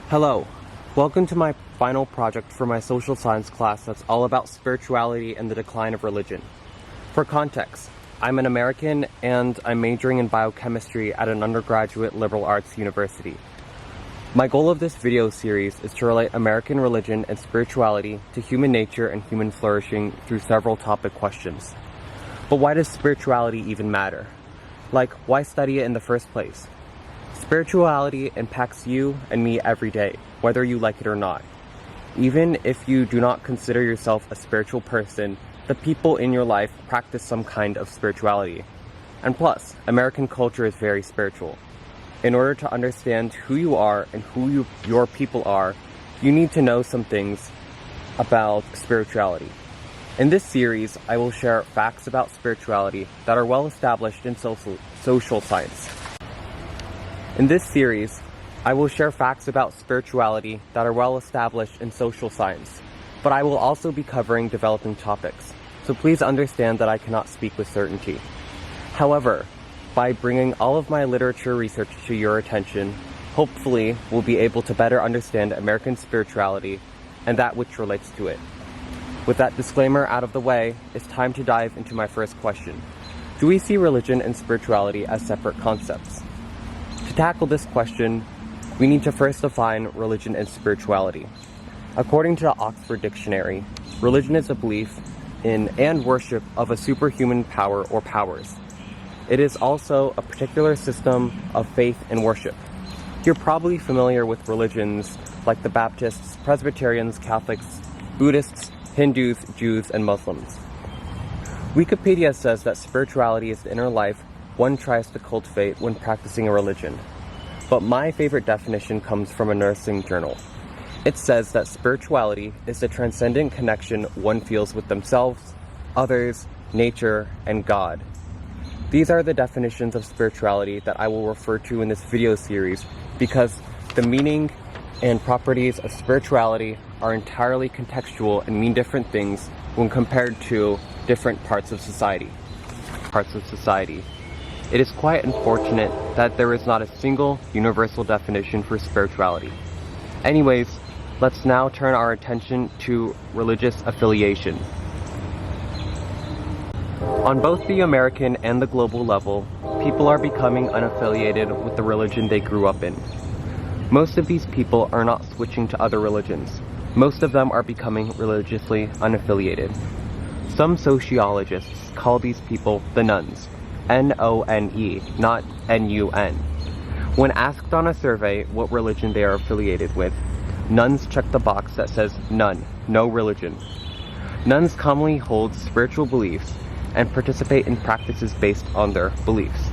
Hello, welcome to my final project for my social science class that's all about spirituality and the decline of religion. For context, I'm an American and I'm majoring in biochemistry at an undergraduate liberal arts university. My goal of this video series is to relate American religion and spirituality to human nature and human flourishing through several topic questions. But why does spirituality even matter? Like, why study it in the first place? Spirituality impacts you and me every day, whether you like it or not. Even if you do not consider yourself a spiritual person, the people in your life practice some kind of spirituality. And plus, American culture is very spiritual. In order to understand who you are and who your people are, you need to know some things about spirituality. In this series, I will share facts about spirituality that are well established in social science. In this series, I will share facts about spirituality that are well established in social science, but I will also be covering developing topics, so please understand that I cannot speak with certainty. However, by bringing all of my literature research to your attention, hopefully we'll be able to better understand American spirituality and that which relates to it. With that disclaimer out of the way, it's time to dive into my first question. Do we see religion and spirituality as separate concepts? To tackle this question, we need to first define religion and spirituality. According to the Oxford Dictionary, religion is a belief in and worship of a superhuman power or powers. It is also a particular system of faith and worship. You're probably familiar with religions like the Baptists, Presbyterians, Catholics, Buddhists, Hindus, Jews, and Muslims. Wikipedia says that spirituality is the inner life one tries to cultivate when practicing a religion. But my favorite definition comes from a nursing journal. It says that spirituality is the transcendent connection one feels with themselves, others, nature, and God. These are the definitions of spirituality that I will refer to in this video series because the meaning and properties of spirituality are entirely contextual and mean different things when compared to different parts of society. It is quite unfortunate that there is not a single universal definition for spirituality. Anyways, let's now turn our attention to religious affiliation. On both the American and the global level, people are becoming unaffiliated with the religion they grew up in. Most of these people are not switching to other religions. Most of them are becoming religiously unaffiliated. Some sociologists call these people the nones. N-O-N-E, not N-U-N. When asked on a survey what religion they are affiliated with, nuns check the box that says none, no religion. Nuns commonly hold spiritual beliefs and participate in practices based on their beliefs.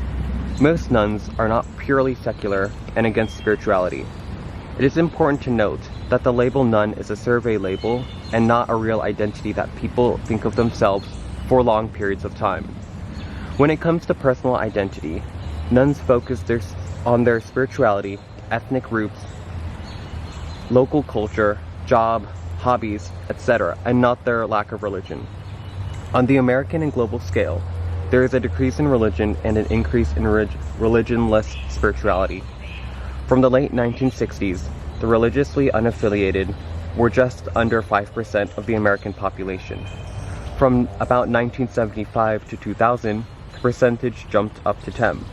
Most nuns are not purely secular and against spirituality. It is important to note that the label nun is a survey label and not a real identity that people think of themselves for long periods of time. When it comes to personal identity, nuns focus on their spirituality, ethnic groups, local culture, job, hobbies, etc., and not their lack of religion. On the American and global scale, there is a decrease in religion and an increase in religionless spirituality. From the late 1960s, the religiously unaffiliated were just under 5% of the American population. From about 1975 to 2000, the percentage jumped up to 10.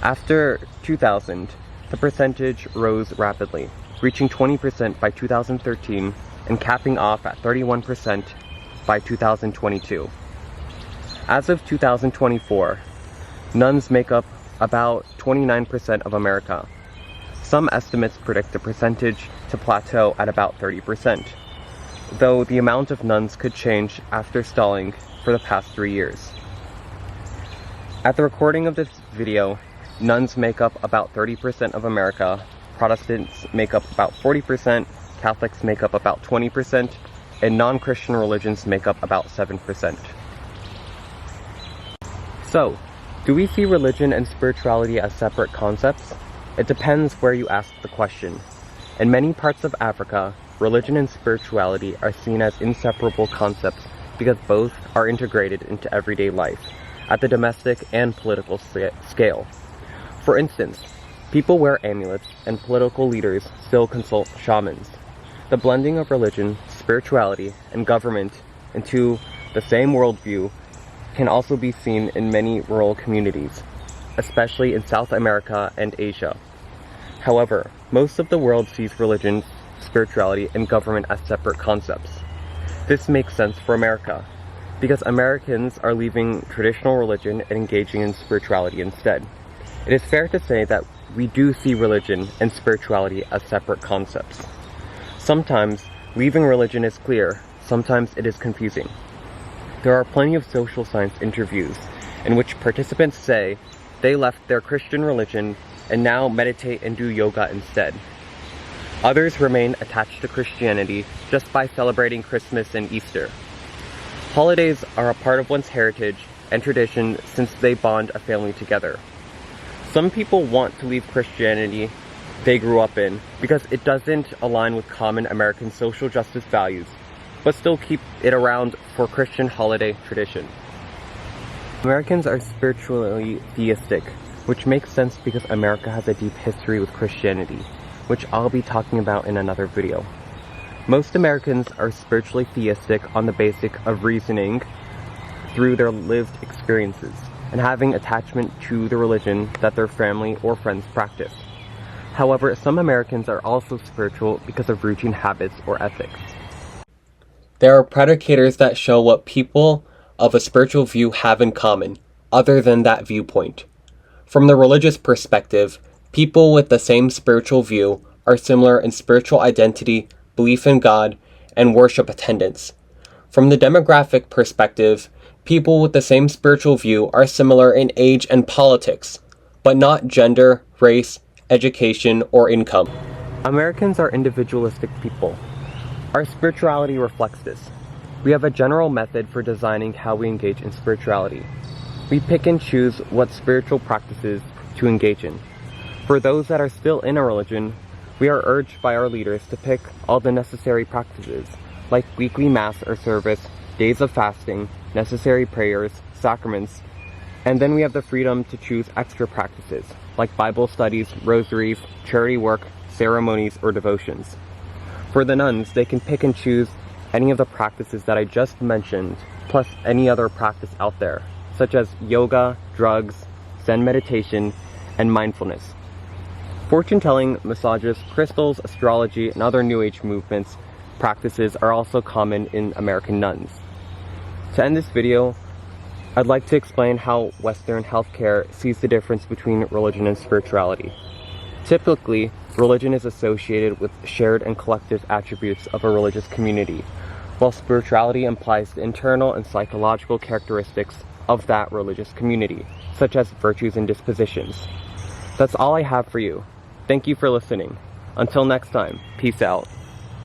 After 2000, the percentage rose rapidly, reaching 20% by 2013 and capping off at 31% by 2022. As of 2024, nuns make up about 29% of America. Some estimates predict the percentage to plateau at about 30%, though the amount of nuns could change after stalling for the past 3 years. At the recording of this video, nuns make up about 30% of America, Protestants make up about 40%, Catholics make up about 20%, and non-Christian religions make up about 7%. So, do we see religion and spirituality as separate concepts? It depends where you ask the question. In many parts of Africa, religion and spirituality are seen as inseparable concepts because both are integrated into everyday life, at the domestic and political scale. For instance, People wear amulets, and political leaders still consult shamans. The blending of religion, spirituality, and government into the same worldview can also be seen in many rural communities, especially in South America and Asia. However, most of the world sees religion, spirituality, and government as separate concepts. This makes sense for America, because Americans are leaving traditional religion and engaging in spirituality instead. It is fair to say that we do see religion and spirituality as separate concepts. Sometimes, leaving religion is clear, sometimes it is confusing. There are plenty of social science interviews in which participants say they left their Christian religion and now meditate and do yoga instead. Others remain attached to Christianity just by celebrating Christmas and Easter. Holidays are a part of one's heritage and tradition since they bond a family together. Some people want to leave Christianity they grew up in because it doesn't align with common American social justice values, but still keep it around for Christian holiday tradition. Americans are spiritually theistic, which makes sense because America has a deep history with Christianity, which I'll be talking about in another video. Most Americans are spiritually theistic on the basic of reasoning through their lived experiences and having attachment to the religion that their family or friends practice. However, some Americans are also spiritual because of routine habits or ethics. There are predicators that show what people of a spiritual view have in common, other than that viewpoint. From the religious perspective, people with the same spiritual view are similar in spiritual identity, belief in God, and worship attendance. From the demographic perspective, people with the same spiritual view are similar in age and politics, but not gender, race, education, or income. Americans are individualistic people. Our spirituality reflects this. We have a general method for designing how we engage in spirituality. We pick and choose what spiritual practices to engage in. For those that are still in a religion, we are urged by our leaders to pick all the necessary practices, like weekly mass or service, days of fasting, necessary prayers, sacraments, and then we have the freedom to choose extra practices, like Bible studies, rosaries, charity work, ceremonies, or devotions. For the nuns, they can pick and choose any of the practices that I just mentioned, plus any other practice out there, such as yoga, drugs, Zen meditation, and mindfulness. Fortune-telling, massages, crystals, astrology, and other New Age movements practices are also common in American nuns. To end this video, I'd like to explain how Western healthcare sees the difference between religion and spirituality. Typically, religion is associated with shared and collective attributes of a religious community, while spirituality implies the internal and psychological characteristics of that religious community, such as virtues and dispositions. That's all I have for you. Thank you for listening. Until next time, peace out.